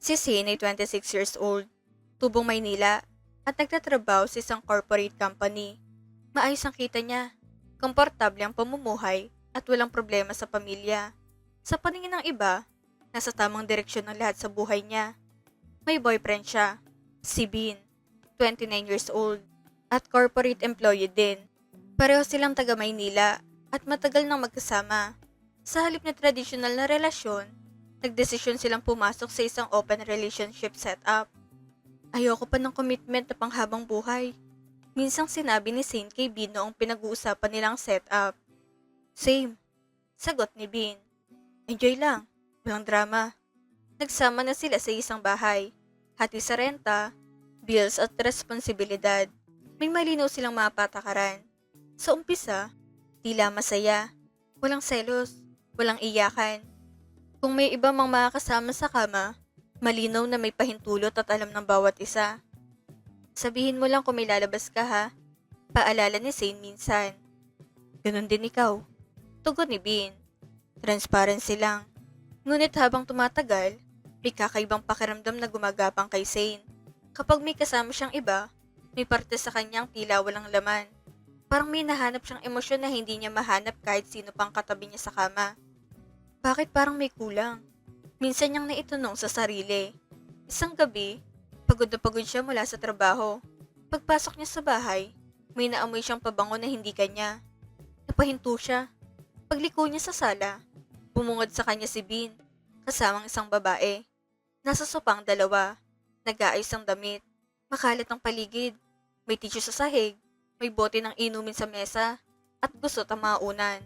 Si Sin ay 26 years old, tubong Maynila, at nagtatrabaho sa isang corporate company. Maayos ang kita niya, komportable ang pamumuhay at walang problema sa pamilya. Sa paningin ng iba, nasa tamang direksyon ng lahat sa buhay niya. May boyfriend siya, si Bean, 29 years old, at corporate employee din. Pareho silang taga Maynila at matagal nang magkasama. Sa halip na tradisyonal na relasyon, nagdesisyon silang pumasok sa isang open relationship setup. Ayoko pa ng commitment na panghabang buhay. Minsang sinabi ni Saint kay Bean noong pinag-uusapan nilang setup. Same, sagot ni Bean. Enjoy lang, walang drama. Nagsama na sila sa isang bahay. Hati sa renta, bills at responsibilidad. May malinaw silang mga patakaran. Sa umpisa, tila masaya. Walang selos, walang iyakan. Kung may iba mang makakasama sa kama, malinaw na may pahintulot at alam ng bawat isa. Sabihin mo lang kung may lalabas ka ha. Paalala ni Zane minsan. Ganon din ikaw. Tugon ni Bean. Transparency lang. Ngunit habang tumatagal, may kakaibang pakiramdam na gumagapang kay Zane. Kapag may kasama siyang iba, may parte sa kanyang tila walang laman. Parang may nahanap siyang emosyon na hindi niya mahanap kahit sino pang katabi niya sa kama. Bakit parang may kulang? Minsan niyang naitanong sa sarili. Isang gabi, pagod na pagod siya mula sa trabaho. Pagpasok niya sa bahay, may naamoy siyang pabango na hindi kanya. Napahinto siya. Pagliko niya sa sala, bumungad sa kanya si Bean, kasamang isang babae. Nasa sopang dalawa, nag-aayos ang damit, makalat ang paligid, may tissue sa sahig, may bote ng inumin sa mesa, at gusot ang maunan.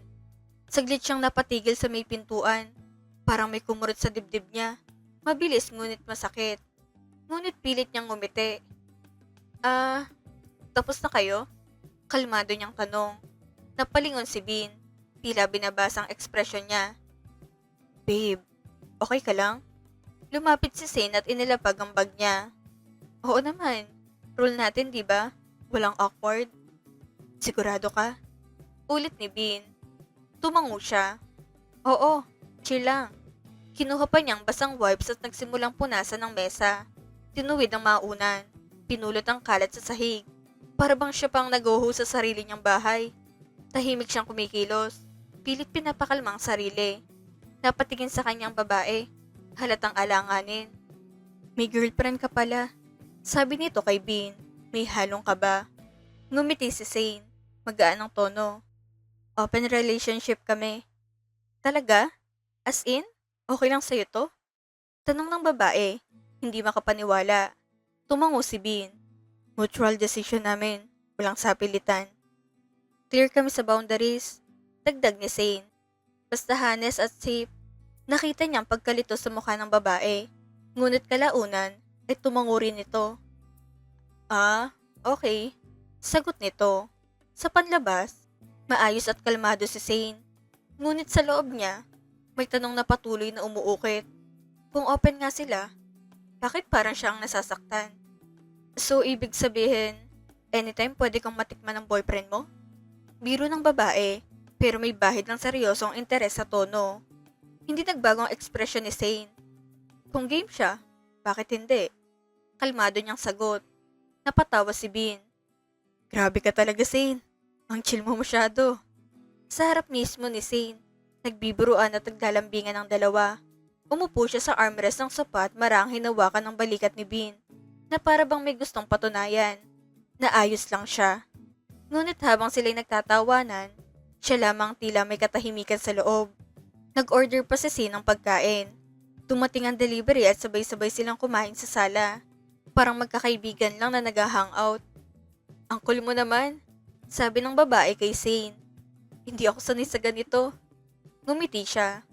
Saglit siyang napatigil sa may pintuan, parang may kumurot sa dibdib niya. Mabilis ngunit masakit. Ngunit pilit niyang ngumiti. Tapos na kayo? Kalmado niyang tanong. Napalingon si Bean, tila binabasa ang ekspresyon niya. Babe, okay ka lang? Lumapit si Zane at inilapag ang bag niya. Oo naman, rule natin di ba? Walang awkward. Sigurado ka? Ulit ni Bean. Tumango siya. Oo, chill lang. Kinuha pa niyang basang wipes at nagsimulang punasan ng mesa. Tinuwid ang maunan. Pinulot ang kalat sa sahig. Para bang siya pang naguho sa sarili niyang bahay. Tahimik siyang kumikilos. Pilit pinapakalmang sarili. Napatingin sa kanyang babae. Halatang alanganin. May girlfriend ka pala. Sabi nito kay Bean. May halong kaba. Ngumiti si Zane. Magaan ang tono. Open relationship kami. Talaga? As in? Okay lang sa'yo to? Tanong ng babae. Hindi makapaniwala. Tumango si Bean. Mutual decision namin. Walang sapilitan. Clear kami sa boundaries. Dagdag ni Zane. Basta honest at safe. Nakita niyang pagkalito sa mukha ng babae. Ngunit kalaunan ay tumango rin ito. Okay. Sagot nito. Sa panlabas, maayos at kalmado si Zane. Ngunit sa loob niya, may tanong na patuloy na umuukit. Kung open nga sila, bakit parang siya ang nasasaktan? So, ibig sabihin, anytime pwede kang matikman ng boyfriend mo? Biro ng babae, pero may bahid ng seryosong interes sa tono. Hindi nagbago ang ekspresyon ni Zane. Kung game siya, bakit hindi? Kalmado niyang sagot. Napatawa si Bean. Grabe ka talaga, Zane. Ang chill mo masyado. Sa harap mismo ni Zane, nagbiburuan at naglalambingan ang dalawa. Umupo siya sa armrest ng sofa at marang hinawakan ng balikat ni Bean na para bang may gustong patunayan. Naayos lang siya. Ngunit habang sila'y nagtatawanan, siya lamang tila may katahimikan sa loob. Nag-order pa si Zane ng pagkain. Dumating ang delivery at sabay-sabay silang kumain sa sala. Parang magkakaibigan lang na nag-hangout. Ang cool mo naman, sabi ng babae kay Zane. Hindi ako sanay sa ganito. Ngumiti siya.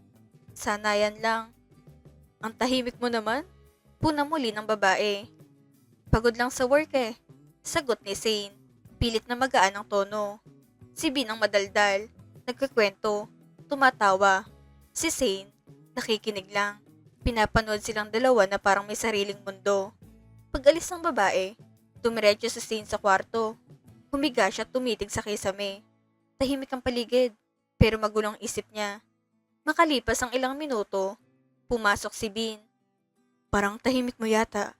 Sana yan lang. Ang tahimik mo naman, puna muli ng babae. Pagod lang sa work eh, sagot ni Zane. Pilit na magaan ang tono. Si Bean ang madaldal, nagkikwento, tumatawa. Si Zane, nakikinig lang. Pinapanood silang dalawa na parang may sariling mundo. Pag-alis ng babae, dumiretso si Zane sa kwarto. Humiga siya at tumitig sa kisame. Tahimik ang paligid, pero magulong isip niya. Makalipas ang ilang minuto, pumasok si Bean. Parang tahimik mo yata.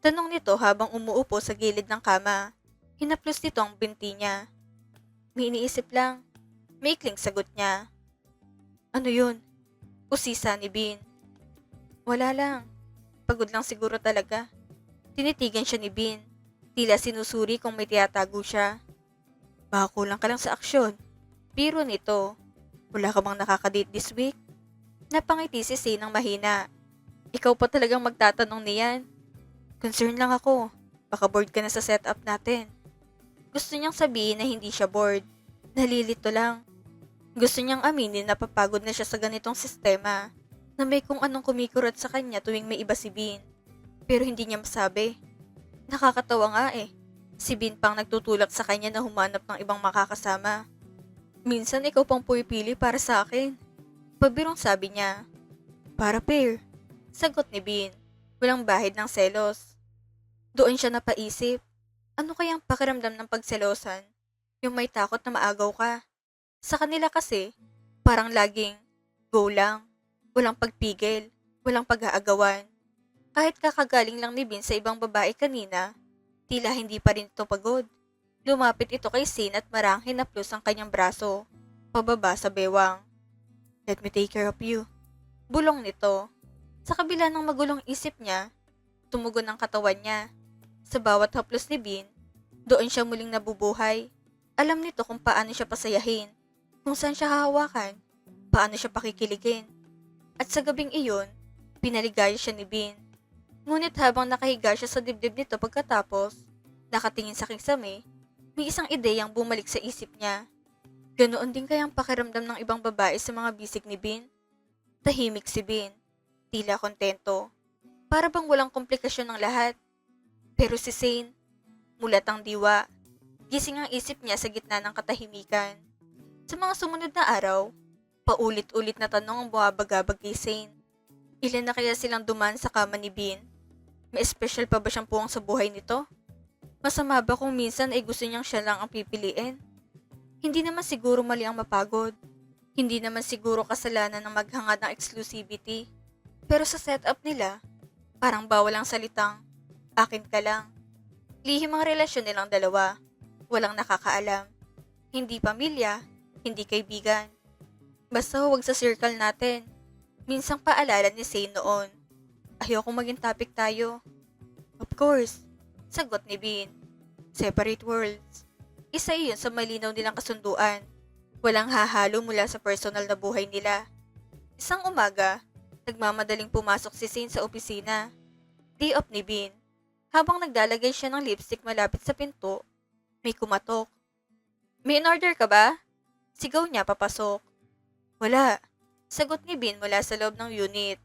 Tanong nito habang umuupo sa gilid ng kama. Hinaplos nito ang binti niya. May iniisip lang. Maikling sagot niya. Ano yun? Usisa ni Bin. Wala lang. Pagod lang siguro talaga. Tinitigan siya ni Bin. Tila sinusuri kung may tiyatago siya. Baka kulang ka lang sa aksyon. Biro nito. Wala ka bang nakakadate this week? Napangiti si Say ng mahina. Ikaw pa talagang magtatanong niyan. Concern lang ako. Baka bored ka na sa setup natin. Gusto niyang sabihin na hindi siya bored. Nalilito lang. Gusto niyang aminin na papagod na siya sa ganitong sistema. Na may kung anong kumikurot sa kanya tuwing may iba si Bin. Pero hindi niya masabi. Nakakatawa nga eh. Si Bin pang nagtutulak sa kanya na humanap ng ibang makakasama. Minsan ikaw pang pumipili para sa akin. Pabirong sabi niya. Para pair. Sagot ni Bin. Walang bahid ng selos. Doon siya napaisip. Ano kayang pakiramdam ng pagselosan? Yung may takot na maagaw ka. Sa kanila kasi, parang laging go lang. Walang pagpigil. Walang pag-aagawan. Kahit kakagaling lang ni Bin sa ibang babae kanina, tila hindi pa rin ito pagod. Lumapit ito kay Sin at marang hinaplos ang kanyang braso. Pababa sa bewang. Let me take care of you. Bulong nito. Sa kabila ng magulong isip niya, tumugon ang katawan niya. Sa bawat haplos ni Bin, doon siya muling nabubuhay. Alam nito kung paano siya pasayahin, kung saan siya hahawakan, paano siya pakikiligin. At sa gabing iyon, pinaligaya siya ni Bin. Ngunit habang nakahiga siya sa dibdib nito pagkatapos, nakatingin sa kisame, may isang ideyang bumalik sa isip niya. Ganoon din kayang pakiramdam ng ibang babae sa mga bisig ni Bin? Tahimik si Bin. Tila kontento. Para bang walang komplikasyon ng lahat. Pero si Zane, mulat ang diwa. Gising ang isip niya sa gitna ng katahimikan. Sa mga sumunod na araw, paulit-ulit na tanong ang buhabagabag kay Zane. Ilan na kaya silang duman sa kama ni Bin? May special pa ba siyang puwang sa buhay nito? Masama ba kung minsan ay gusto niyang siya lang ang pipiliin? Hindi naman siguro mali ang mapagod. Hindi naman siguro kasalanan ng maghangad ng exclusivity. Pero sa setup nila, parang bawal ang salitang, akin ka lang. Lihim ang relasyon nilang dalawa. Walang nakakaalam. Hindi pamilya, hindi kaibigan. Basta huwag sa circle natin. Minsang paalala ni Zane noon. Ayoko maging topic tayo. Of course, sagot ni Bin. Separate worlds. Isa iyon sa malinaw nilang kasunduan. Walang hahalo mula sa personal na buhay nila. Isang umaga, nagmamadaling pumasok si Zane sa opisina. Day off ni Bin. Habang naglalagay siya ng lipstick malapit sa pinto, may kumatok. May in-order ka ba? Sigaw niya papasok. Wala. Sagot ni Bin mula sa loob ng unit.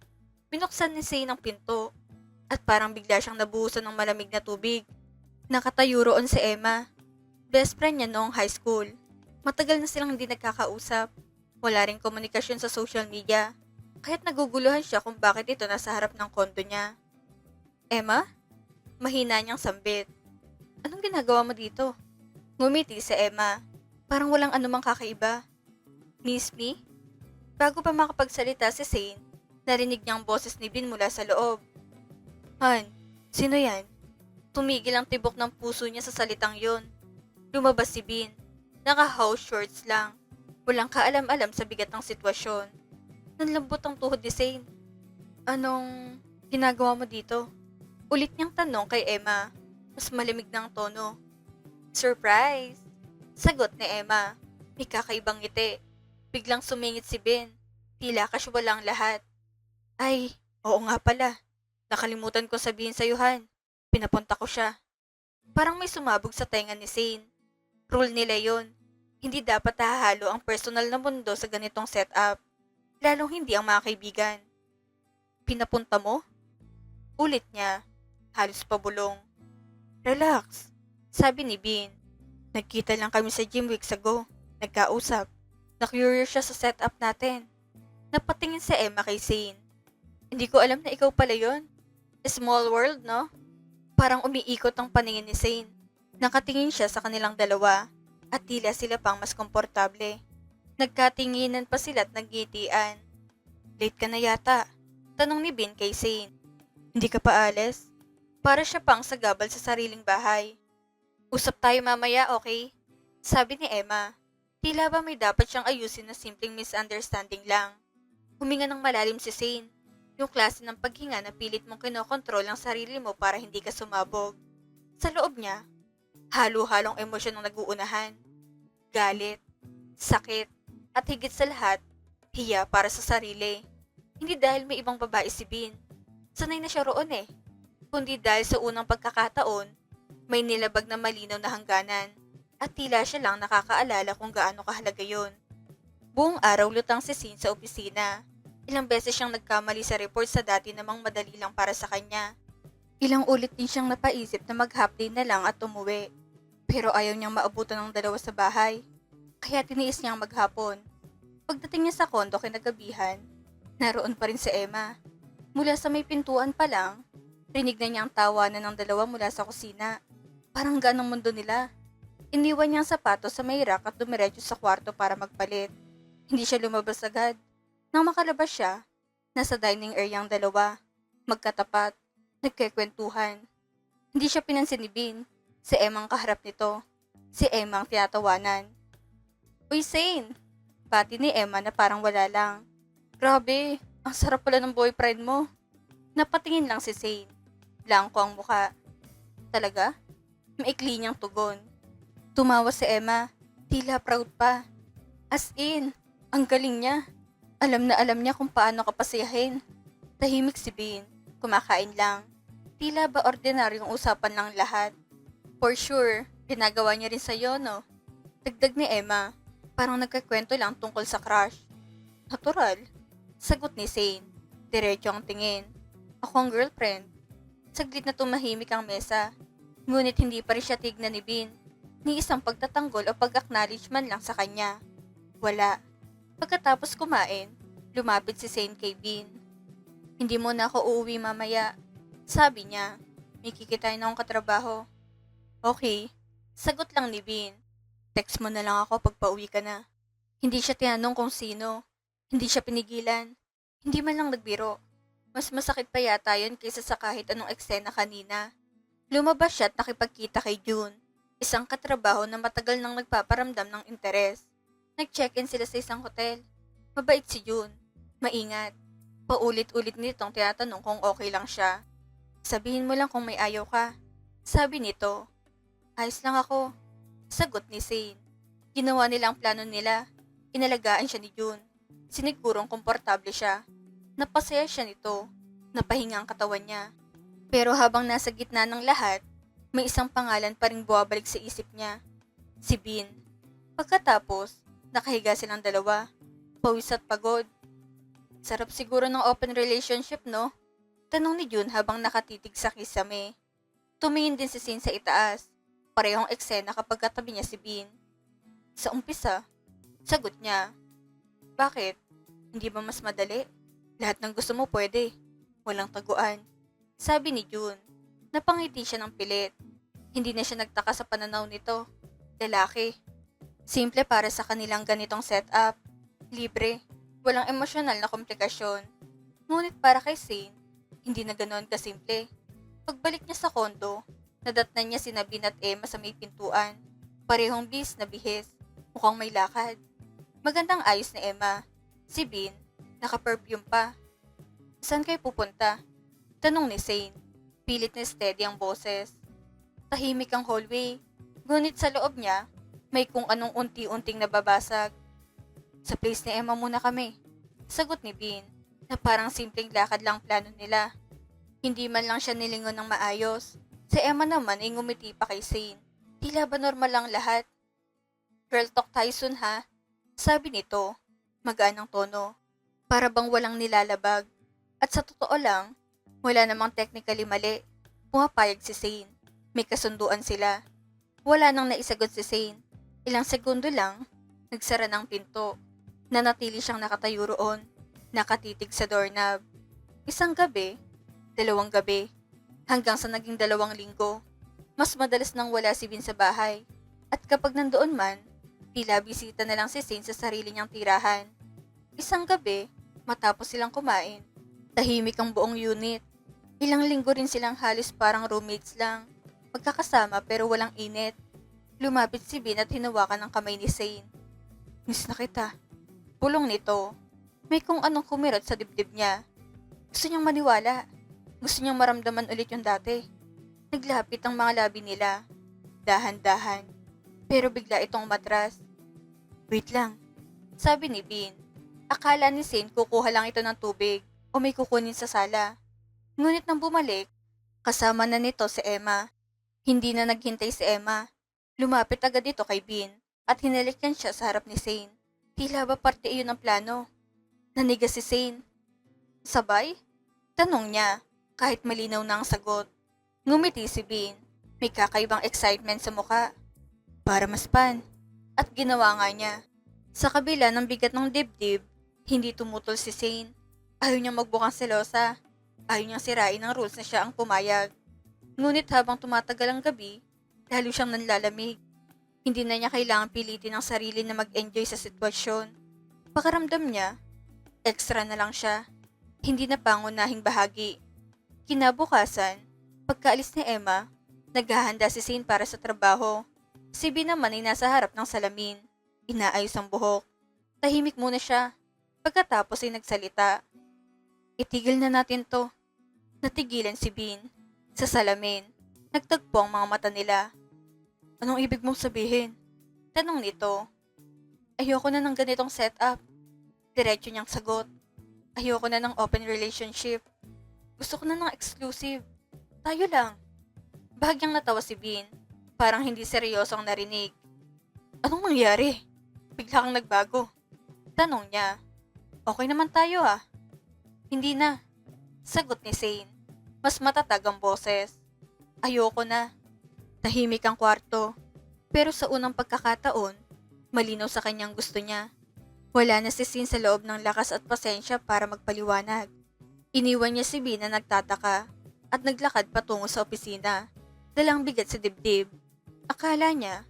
Binuksan ni Zane ang pinto at parang bigla siyang nabuhusan ng malamig na tubig. Nakatayo roon si Emma. Best friend niya noong high school. Matagal na silang hindi nagkakausap. Wala ring komunikasyon sa social media. Kaya't naguguluhan siya kung bakit ito nasa harap ng kondo niya. Emma? Mahina niyang sambit. Anong ginagawa mo dito? Ngumiti si Emma. Parang walang anumang kakaiba. Miss me? Bago pa makapagsalita si Zane, narinig niyang boses ni Bin mula sa loob. Han, sino yan? Tumigil ang tibok ng puso niya sa salitang yon. Lumabas si Bin. Naka-house shorts lang. Walang kaalam-alam sa bigat ng sitwasyon. Nanlambot ang tuhod ni Zane. Anong ginagawa mo dito? Ulit niyang tanong kay Emma. Mas malamig ng tono. Surprise! Sagot ni Emma. May kakaibang ngiti. Biglang sumingit si Ben. Tila casual ang lahat. Ay, oo nga pala. Nakalimutan ko sabihin sa Han. Pinapunta ko siya. Parang may sumabog sa tenga ni Zane. Rule nila yon. Hindi dapat hahalo ang personal na mundo sa ganitong setup. Lalong hindi ang mga kaibigan. Pinapunta mo? Ulit niya. Halos pabulong. Relax. Sabi ni Bin. Nagkita lang kami sa gym weeks ago. Nagkausap. Na-curious siya sa setup natin. Napatingin si Emma kay Zane. Hindi ko alam na ikaw pala yon. Small world, no? Parang umiikot ang paningin ni Zane. Nakatingin siya sa kanilang dalawa at tila sila pang mas komportable. Nagkatinginan pa sila at naggitian. Late ka na yata. Tanong ni Bin kay Zane. Hindi ka pa alis? Para siya pang sagabal sa sariling bahay. Usap tayo mamaya, okay? Sabi ni Emma. Tila ba may dapat siyang ayusin na simpleng misunderstanding lang. Huminga ng malalim si Zane. Yung klase ng paghinga na pilit mong kinokontrol ang sarili mo para hindi ka sumabog. Sa loob niya, halo-halong emosyon ang naguunahan. Galit, sakit, at higit sa lahat, hiya para sa sarili. Hindi dahil may ibang babae si Bean. Sanay na siya roon eh. Kundi dahil sa unang pagkakataon, may nilabag na malinaw na hangganan at tila siya lang nakakaalala kung gaano kahalaga yon. Buong araw lutang si Zane sa opisina. Ilang beses siyang nagkamali sa report sa dati namang madali lang para sa kanya. Ilang ulit din siyang napaisip na mag-half day na lang at umuwi. Pero ayaw niyang maabutan ng dalawa sa bahay. Kaya tiniis niyang maghapon. Pagdating niya sa kondo kinagabihan, naroon pa rin si Emma. Mula sa may pintuan pa lang, rinig na niya ang tawanan ng dalawa mula sa kusina. Parang ganong mundo nila. Iniwan niya ang sapatos sa may rack at dumiretso sa kwarto para magpalit. Hindi siya lumabas agad. Nang makalabas siya, nasa dining area ang dalawa. Magkatapat, nagkikwentuhan. Hindi siya pinansin ni Bean. Si Emma ang kaharap nito. Si Emma ang tinatawanan. Uy, Zane! Pati ni Emma na parang wala lang. Grabe, ang sarap pala ng boyfriend mo. Napatingin lang si Zane. Blanko ang muka. Talaga? Maikli niyang tugon. Tumawa si Emma. Tila proud pa. As in, ang galing niya. Alam na alam niya kung paano kapasayahin. Tahimik si Bean. Kumakain lang. Tila ba ordinaryong usapan lang lahat. For sure, ginagawa niya rin sa'yo, no? Dagdag ni Emma. Parang nagkakwento lang tungkol sa crush. Natural. Sagot ni Zane. Diretso ang tingin. Ako ang girlfriend. Saglit na tumahimik ang mesa. Ngunit hindi pa rin siya tignan ni Bean. Ni isang pagtatanggol o pag-acknowledge man lang sa kanya. Wala. Pagkatapos kumain, lumapit si Zane kay Bean. Hindi mo na ako uuwi mamaya. Sabi niya, may kikitain akong katrabaho. Okay. Sagot lang ni Bean. Text mo na lang ako pag pauwi ka na. Hindi siya tinanong kung sino. Hindi siya pinigilan. Hindi man lang nagbiro. Mas masakit pa yata yun kaysa sa kahit anong eksena kanina. Lumabas siya at nakipagkita kay June. Isang katrabaho na matagal nang nagpaparamdam ng interes. Nag-check-in sila sa isang hotel. Mabait si June. Maingat. Paulit-ulit nitong tinatanong kung okay lang siya. Sabihin mo lang kung may ayaw ka. Sabi nito. Ayos lang ako. Sagot ni Zane. Ginawa nila ang plano nila. Inalagaan siya ni June. Sinigurong komportable siya. Napasaya siya nito. Napahinga ang katawan niya. Pero habang nasa gitna ng lahat, may isang pangalan pa rin buwabalik sa isip niya. Si Bean. Pagkatapos, nakahiga silang dalawa. Pawis at pagod. Sarap siguro ng open relationship, no? Tanong ni June habang nakatitig sa kisame. Tumingin din si Zane sa itaas. Parehong eksena kapag katabi niya si Bean. Sa umpisa, sagot niya. Bakit? Hindi ba mas madali? Lahat ng gusto mo pwede. Walang taguan. Sabi ni June. Napangiti siya ng pilit. Hindi na siya nagtaka sa pananaw nito. Lalaki. Simple para sa kanilang ganitong setup. Libre. Walang emosyonal na komplikasyon. Ngunit para kay Zane, hindi na ganoon kasimple. Pagbalik niya sa kondo, nadatnan niya si Bean at Emma sa may pintuan. Parehong bis na bihis. Mukhang may lakad. Magandang ayos ni Emma. Si Bean, naka-perfume pa. Saan kayo pupunta? Tanong ni Zane. Pilit na steady ang boses. Tahimik ang hallway. Ngunit sa loob niya, may kung anong unti-unting nababasag. Sa place ni Emma muna kami. Sagot ni Bean, na parang simpleng lakad lang plano nila. Hindi man lang siya nilingon ng maayos. Si Emma naman ay ngumiti pa kay Zane. Tila ba normal lang lahat? Girl talk tayo soon ha? Sabi nito, magaan ang tono. Para bang walang nilalabag. At sa totoo lang, wala namang technically mali. Pumapayag si Zane. May kasunduan sila. Wala nang naisagot si Zane. Ilang segundo lang, nagsara ng pinto. Nanatili siyang nakatayo roon, nakatitig sa doorknob. Isang gabi, 2 gabi, hanggang sa naging 2 linggo. Mas madalas nang wala si Bean sa bahay. At kapag nandoon man, tila bisita na lang si Zane sa sarili niyang tirahan. Isang gabi, matapos silang kumain, tahimik ang buong unit. Ilang linggo rin silang halos parang roommates lang. Magkakasama pero walang init. Lumapit si Bin at hinawakan ng kamay ni Zane. Miss na kita. Pulong nito. May kung anong kumirot sa dibdib niya. Gusto niyang maniwala. Gusto niyang maramdaman ulit yung dati. Naglapit ang mga labi nila. Dahan-dahan. Pero bigla itong matras. Wait lang. Sabi ni Bin. Akala ni Zane kukuha lang ito ng tubig o may kukunin sa sala. Ngunit nang bumalik, kasama na nito si Emma. Hindi na naghintay si Emma. Lumapit agad ito kay Bin at hinalikan siya sa harap ni Zane. Tila ba parte iyon ng plano? Nanigas si Zane. Sabay? Tanong niya, kahit malinaw na ang sagot. Ngumiti si Bin. May kakaibang excitement sa muka. Para maspan. At ginawa nga niya. Sa kabila ng bigat ng dibdib, hindi tumutol si Zane. Ayaw niyang magbukang selosa. Ayaw niyang sirain ang rules na siya ang pumayag. Ngunit habang tumatagal ang gabi, lalo siyang nanlalamig. Hindi na niya kailangan pilitin ang sarili na mag-enjoy sa sitwasyon. Pakaramdam niya, extra na lang siya. Hindi na pangunahing bahagi. Kinabukasan, pagkaalis ni Emma, naghahanda si Zane para sa trabaho. Si Bin naman ay nasa harap ng salamin. Inaayos ang buhok. Tahimik muna siya. Pagkatapos ay nagsalita. Itigil na natin to. Natigilan si Bin. Sa salamin, nagtagpo ang mga mata nila. Anong ibig mong sabihin? Tanong nito. Ayoko na ng ganitong setup. Diretso niyang sagot. Ayoko na ng open relationship. Gusto ko na ng exclusive. Tayo lang. Bahagyang natawa si Bin. Parang hindi seryosong narinig. Anong nangyari? Bigla kang nagbago. Tanong niya. Okay naman tayo ah. Hindi na. Sagot ni Zane. Mas matatag ang boses. Ayoko na. Tahimik ang kwarto. Pero sa unang pagkakataon, malinaw sa kanyang gusto niya. Wala na si Zane sa loob ng lakas at pasensya para magpaliwanag. Iniwan niya si Bin na nagtataka at naglakad patungo sa opisina. Dalang bigat sa dibdib. Akala niya,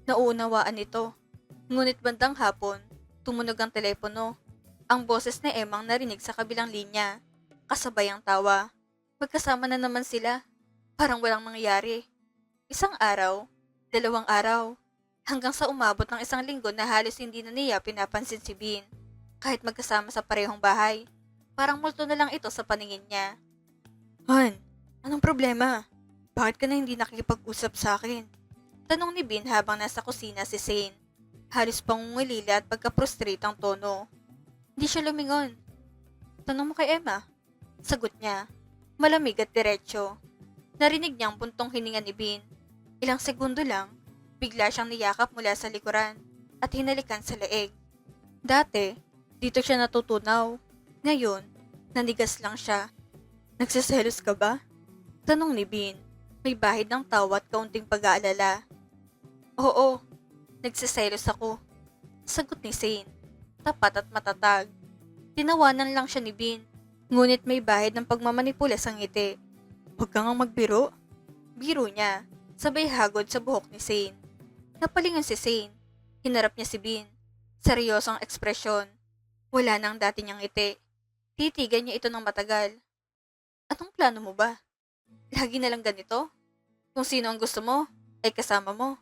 nauunawaan ito. Ngunit bandang hapon, tumunog ang telepono. Ang boses ni Emang narinig sa kabilang linya. Kasabay ang tawa. Magkasama na naman sila. Parang walang mangyayari. Isang araw, 2 araw, hanggang sa umabot ng 1 linggo na halos hindi na niya pinapansin si Bin. Kahit magkasama sa parehong bahay, parang multo na lang ito sa paningin niya. Han, anong problema? Bakit ka na hindi nakikipag-usap sa akin? Tanong ni Bin habang nasa kusina si Zane. Halos pangungulila at pagka-frustrate ang tono. Hindi siya lumingon. Tanong mo kay Emma. Sagot niya. Malamig at diretsyo. Narinig niya ang buntong hininga ni Bin. Ilang segundo lang, bigla siyang niyakap mula sa likuran at hinalikan sa leeg. Dati, dito siya natutunaw. Ngayon, nanigas lang siya. Nagsiselos ka ba? Tanong ni Bin. May bahid ng tawa at kaunting pag-aalala. Oo, nagsiselos ako. Sagot ni Zane. Tapat at matatag. Tinawanan lang siya ni Bin. Ngunit may bahid ng pagmamanipula sa ngiti. Huwag kang magbiro. Biro niya, sabay hagod sa buhok ni Zane. Napalingon si Zane. Hinarap niya si Bin. Seryosong ekspresyon. Wala nang dati niyang ngiti. Titigan niya ito ng matagal. Anong plano mo ba? Lagi na lang ganito? Kung sino ang gusto mo, ay kasama mo.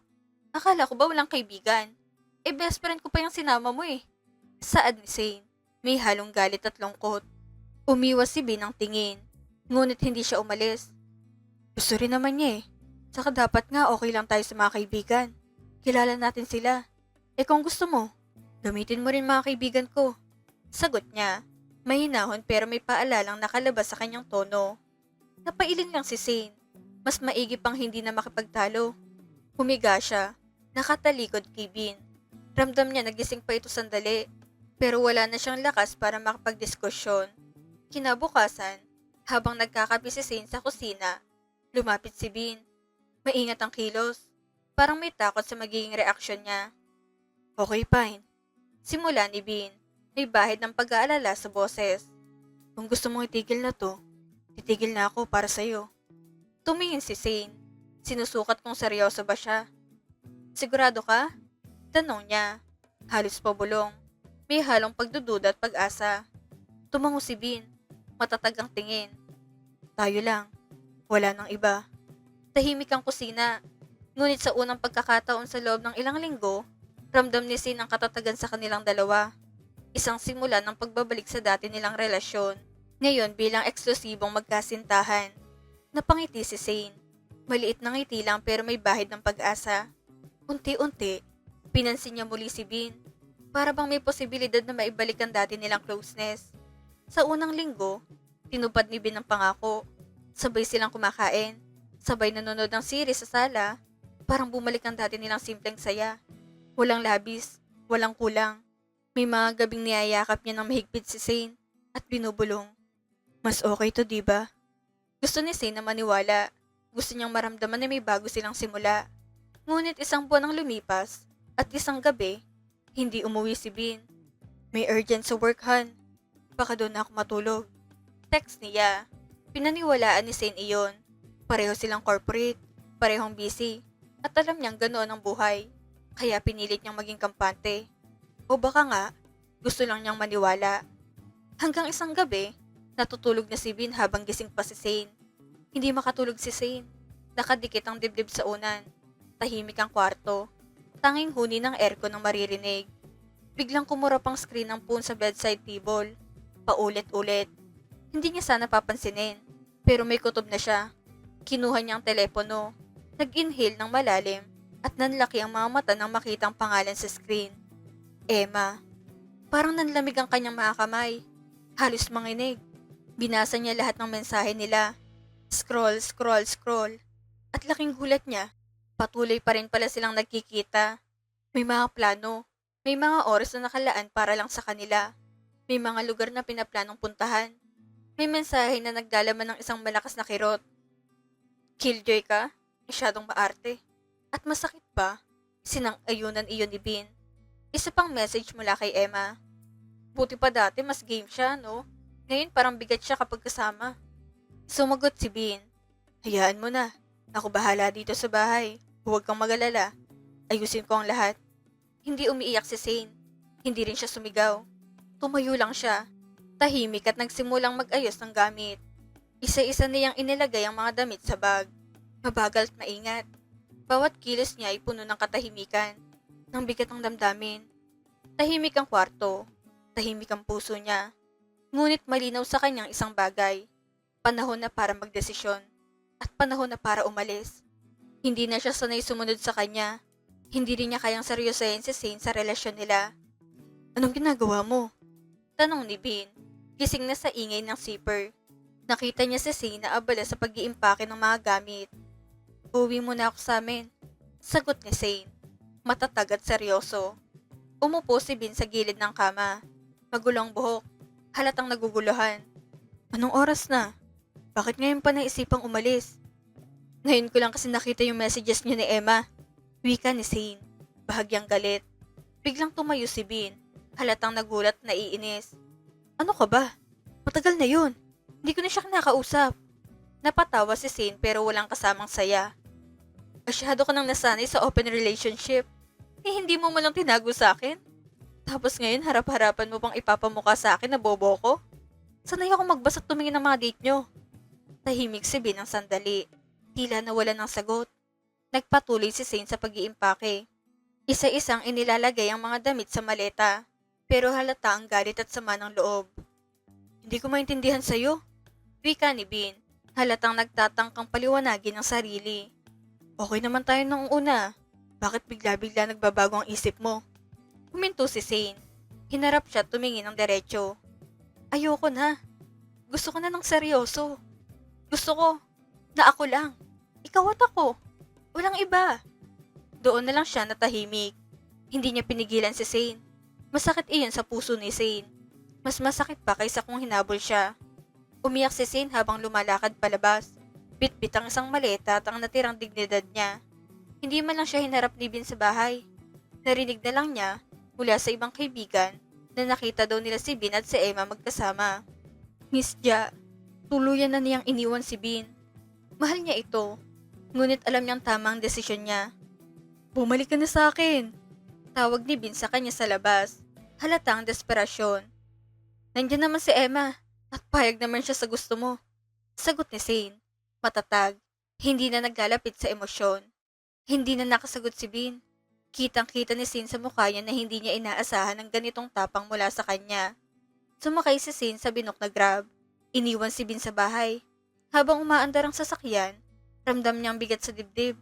Akala ko ba walang kaibigan? Best friend ko pa yung sinama mo eh. Saad ni Zane. May halong galit at lungkot. Umiwas si Bin ng tingin. Ngunit hindi siya umalis. Gusto rin naman niya eh. Saka dapat nga okay lang tayo sa mga kaibigan. Kilala natin sila. Kung gusto mo, gamitin mo rin mga kaibigan ko. Sagot niya. Mahinahon pero may paalalang nakalabas sa kanyang tono. Napailin lang si Zane. Mas maigi pang hindi na makipagtalo. Humiga siya. Nakatalikod kay Bin. Ramdam niya nagising pa ito sandali. Pero wala na siyang lakas para makapagdiskusyon. Kinabukasan, habang nagkakape si Zane sa kusina, lumapit si Bin. Maingat ang kilos. Parang may takot sa magiging reaksyon niya. Okay, fine. Simula ni Bin. May bahid ng pag-aalala sa boses. Kung gusto mong itigil na to, titigil na ako para sa'yo. Tumingin si Zane. Sinusukat kung seryoso ba siya. Sigurado ka? Tanong niya. Halos pabulong. May halong pagdududa at pag-asa. Tumango si Bin. Matatag ang tingin. Tayo lang. Wala nang iba. Tahimik ang kusina. Ngunit sa unang pagkakataon sa loob ng ilang linggo, ramdam ni Sin ang katatagan sa kanilang dalawa. Isang simula ng pagbabalik sa dati nilang relasyon. Ngayon bilang eksklusibong magkasintahan. Napangiti si Zane. Maliit na ngiti lang pero may bahid ng pag-asa. Unti-unti, pinansin niya muli si Bean. Para bang may posibilidad na maibalik ang dati nilang closeness. Sa unang linggo, tinupad ni Bean ang pangako. Sabay silang kumakain. Sabay nanonood ng series sa sala. Parang bumalik ang dati nilang simpleng saya. Walang labis, walang kulang. May mga gabing niyayakap niya ng mahigpit si Zane at binubulong. Mas okay to, diba? Gusto ni Zane na maniwala. Gusto niyang maramdaman na may bago silang simula. Ngunit isang buwan ang lumipas at isang gabi, hindi umuwi si Bean. May urgent sa work, Han. Baka doon ako matulog. Text niya. Pinaniwalaan ni Zane iyon. Pareho silang corporate, parehong busy, at alam niyang ganoon ang buhay. Kaya pinilit niyang maging kampante. O baka nga, gusto lang niyang maniwala. Hanggang isang gabi, natutulog na si Bean habang gising pa si Zane. Hindi makatulog si Zane. Nakadikit ang dibdib sa unan. Tahimik ang kwarto. Tanging huni ng aircon ang maririnig. Biglang kumurap ang screen ng phone sa bedside table. Paulit-ulit. Hindi niya sana papansinin. Pero may kutob na siya. Kinuha niya ang telepono. Nag-inhale ng malalim at nanlaki ang mga mata nang makita ang pangalan sa screen. Emma. Parang nanlamig ang kanyang mga kamay. Halos manginig. Binasa niya lahat ng mensahe nila. Scroll, scroll, scroll. At laking hulat niya. Patuloy pa rin pala silang nagkikita. May mga plano. May mga oras na nakalaan para lang sa kanila. May mga lugar na pinaplanong puntahan. May mensahe na nagdalaman ng isang malakas na kirot. Killjoy ka? Masyadong maarte. At masakit pa, sinang-ayunan iyon ni Bean. Isa pang message mula kay Emma. Buti pa dati mas game siya, no? Ngayon parang bigat siya kapag kasama. Sumagot si Bean. Hayaan mo na. Ako bahala dito sa bahay. Huwag kang mag-alala. Ayusin ko ang lahat. Hindi umiiyak si Zane. Hindi rin siya sumigaw. Tumayo lang siya. Tahimik at nagsimulang mag-ayos ng gamit. Isa-isa niyang inilagay ang mga damit sa bag. Mabagal at maingat. Bawat kilos niya ay puno ng katahimikan. Ng bigat ng damdamin. Tahimik ang kwarto. Tahimik ang puso niya. Ngunit malinaw sa kanyang isang bagay. Panahon na para magdesisyon. At panahon na para umalis. Hindi na siya sanay sumunod sa kanya. Hindi rin niya kayang seryosahin si Zane sa relasyon nila. Anong ginagawa mo? Tanong ni Bean. Gising na sa ingay ng zipper. Nakita niya si Zane na abala sa pag-iimpake ng mga gamit. Uwi muna ako sa amin. Sagot ni Zane. Matatag at seryoso. Umupo si Bean sa gilid ng kama. Magulong buhok. Halatang naguguluhan. Anong oras na? Bakit ngayon pa naisipang umalis? Ngayon ko lang kasi nakita yung messages niyo ni Emma. Wika ni Zane. Bahagyang galit. Biglang tumayo si Bean. Halatang nagulat na iinis. Ano ka ba? Matagal na yun. Hindi ko na siya kinakausap. Napatawa si Zane pero walang kasamang saya. Masyado ka nang nasanay sa open relationship. Hindi mo malang tinago sa akin. Tapos ngayon harap-harapan mo pang ipapamukha sa akin na bobo ko. Sanay ako magbasa at tumingin ng mga date nyo. Tahimik si Bean ng sandali. Tila nawala ng sagot. Nagpatuloy si Zane sa pag-iimpake. Isa-isang inilalagay ang mga damit sa maleta. Pero halata ang galit at sama ng loob. Hindi ko maintindihan sa'yo. Wika ni Bean. Halatang nagtatangkang paliwanagin ang sarili. Okay naman tayo nung una. Bakit bigla-bigla nagbabago ang isip mo? Huminto si Zane. Hinarap siya at tumingin ng diretso. Ayoko na. Gusto ko na ng seryoso. Gusto ko na ako lang. Ikaw at ako. Walang iba. Doon na lang siya natahimik. Hindi niya pinigilan si Zane. Masakit iyon sa puso ni Zane. Mas masakit pa kaysa kung hinabol siya. Umiyak si Zane habang lumalakad palabas. Bit-bit ang isang maleta at ang natirang dignidad niya. Hindi man lang siya hinarap ni Bean sa bahay. Narinig na lang niya mula sa ibang kaibigan na nakita daw nila si Bean at si Emma magkasama. Miss Ja, tuluyan na niyang iniwan si Bean. Mahal niya ito, ngunit alam niyang tama ang desisyon niya. Bumalik ka na sa akin. Tawag ni Bean sa kanya sa labas. Halata ang desperasyon. Nandiyan naman si Emma at payag naman siya sa gusto mo. Sagot ni Zane, matatag, hindi na naglalapit sa emosyon. Hindi na nakasagot si Bean. Kitang-kita ni Zane sa mukha niya na hindi niya inaasahan ng ganitong tapang mula sa kanya. Sumakay si Zane sa binok na grab. Iniwan si Bean sa bahay. Habang umaandar ang sasakyan, ramdam niya ang bigat sa dibdib.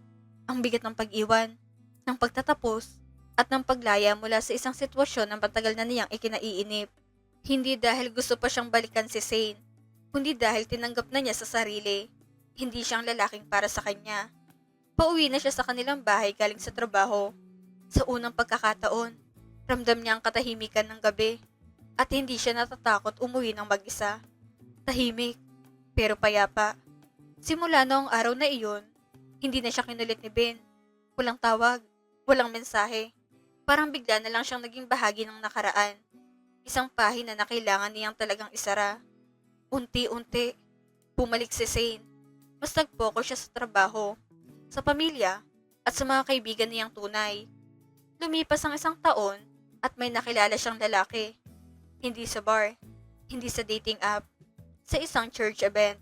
Ang bigat ng pag-iwan, ng pagtatapos, at ng paglaya mula sa isang sitwasyon na matagal na niyang ikinaiinip. Hindi dahil gusto pa siyang balikan si Zane, kundi dahil tinanggap na niya sa sarili. Hindi siyang lalaking para sa kanya. Pauwi na siya sa kanilang bahay galing sa trabaho. Sa unang pagkakataon, ramdam niya ang katahimikan ng gabi at hindi siya natatakot umuwi ng mag-isa. Tahimik, pero payapa. Simula noong araw na iyon, hindi na siya kinulit ni Ben. Walang tawag, walang mensahe. Parang bigla na lang siyang naging bahagi ng nakaraan. Isang pahina na kailangan niyang talagang isara. Unti-unti, bumalik si Zane. Mas nag-focus siya sa trabaho, sa pamilya, at sa mga kaibigan niyang tunay. Lumipas ang isang taon at may nakilala siyang lalaki. Hindi sa bar, hindi sa dating app, sa isang church event.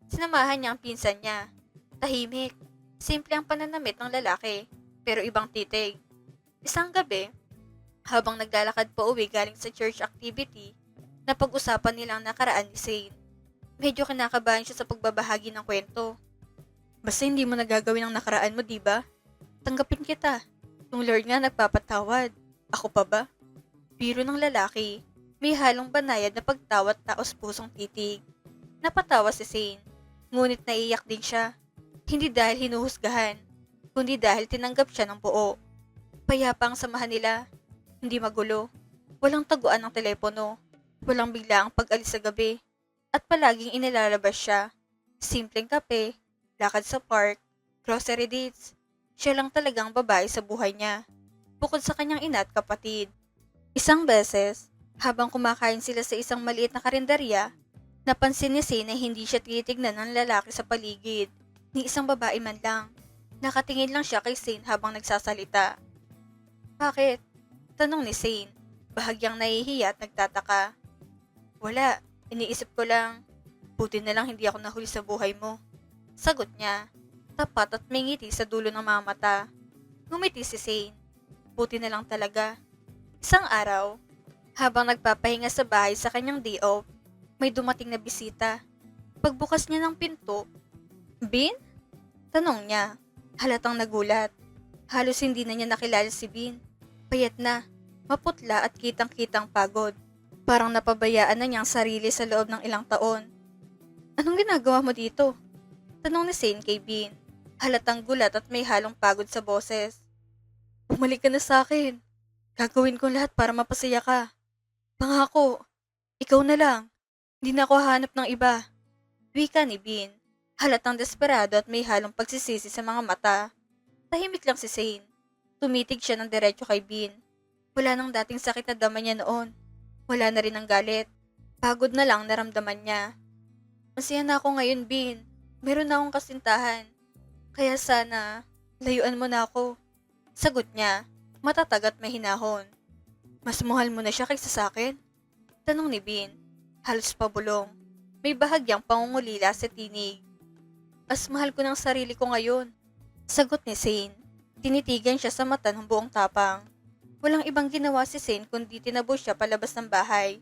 Sinamahan niya ang pinsan niya. Tahimik, simple ang pananamit ng lalaki, pero ibang titig. Isang gabi, habang naglalakad pa uwi galing sa church activity, napag-usapan nilang nakaraan ni Zane. Medyo kinakabahan siya sa pagbabahagi ng kwento. Basta hindi mo nagagawin ang nakaraan mo, diba? Tanggapin kita. Yung Lord nga nagpapatawad. Ako pa ba? Biro ng lalaki, may halong banayad na pagtawa at taos pusong titig. Napatawa si Zane, ngunit naiiyak din siya. Hindi dahil hinuhusgahan, kundi dahil tinanggap siya ng buo. Payapa ang samahan nila, hindi magulo. Walang taguan ng telepono, walang biglaang pag-alis sa gabi, at palaging inilalabas siya. Simpleng kape, lakad sa park, grocery dates. Siya lang talagang babae sa buhay niya, bukod sa kanyang ina at kapatid. Isang beses, habang kumakain sila sa isang maliit na karinderya, napansin ni Zane na hindi siya tinitignan ng lalaki sa paligid, ni isang babae man lang. Nakatingin lang siya kay Zane habang nagsasalita. Bakit? Tanong ni Zane, bahagyang nahihiya at nagtataka. Wala, iniisip ko lang, buti na lang hindi ako nahuli sa buhay mo. Sagot niya, tapat at may ngiti sa dulo ng mga mata. Ngumiti si Zane, buti na lang talaga. Isang araw, habang nagpapahinga sa bahay sa kanyang day off, may dumating na bisita. Pagbukas niya ng pinto, Bean? Tanong niya, halatang nagulat. Halos hindi na niya nakilala si Bean. Payat na, maputla at kitang-kitang pagod. Parang napabayaan na niyang sarili sa loob ng ilang taon. Anong ginagawa mo dito? Tanong ni Zane kay Bean. Halatang gulat at may halong pagod sa boses. Bumalik ka na sa akin. Gagawin ko lahat para mapasaya ka. Pangako, ikaw na lang. Hindi na ako hahanap ng iba. Wika ni Bean. Halatang desperado at may halong pagsisisi sa mga mata. Tahimik lang si Zane. Tumitig siya ng diretso kay Bean. Wala nang dating sakit na dama niya noon. Wala na rin ang galit. Pagod na lang naramdaman niya. Masaya na ako ngayon, Bean. Meron na akong kasintahan. Kaya sana, layuan mo na ako. Sagot niya, matatag at mahinahon. Mas mahal mo na siya kaysa sa akin? Tanong ni Bean. Halos pabulong. May bahagyang pangungulila sa tinig. Mas mahal ko ng sarili ko ngayon. Sagot ni Zane. Tinitigan siya sa mata ng buong tapang. Walang ibang ginawa si Zane kundi tinabos siya palabas ng bahay.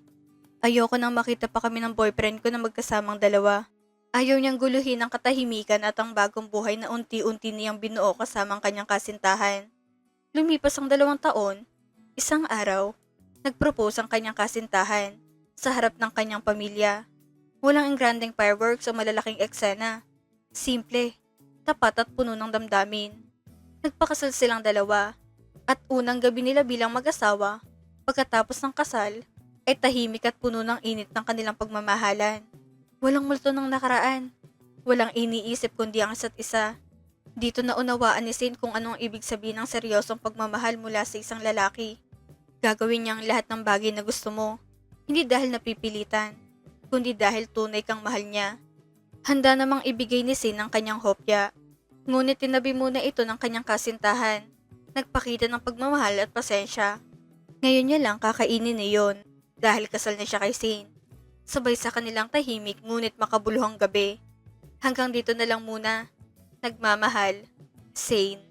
Ayoko nang makita pa kami ng boyfriend ko na magkasamang dalawa. Ayaw niyang guluhin ang katahimikan at ang bagong buhay na unti-unti niyang binuo kasamang kanyang kasintahan. Lumipas ang 2 taon, isang araw, nagpropose ang kanyang kasintahan sa harap ng kanyang pamilya. Walang engrandeng fireworks o malalaking eksena. Simple, tapat at puno ng damdamin. Nagpakasal silang dalawa at unang gabi nila bilang mag-asawa, pagkatapos ng kasal, ay tahimik at puno ng init ng kanilang pagmamahalan. Walang multo ng nakaraan. Walang iniisip kundi ang isa't isa. Dito na unawaan ni Zane kung anong ibig sabihin ng seryosong pagmamahal mula sa isang lalaki. Gagawin niya ang lahat ng bagay na gusto mo, hindi dahil napipilitan, kundi dahil tunay kang mahal niya. Handa namang ibigay ni Zane ang kanyang hopya, ngunit tinabi muna ito ng kanyang kasintahan. Nagpakita ng pagmamahal at pasensya. Ngayon niya lang kakainin niyon dahil kasal na siya kay Zane. Sabay sa kanilang tahimik ngunit makabuluhang gabi, Hanggang dito na lang muna. Nagmamahal, Zane.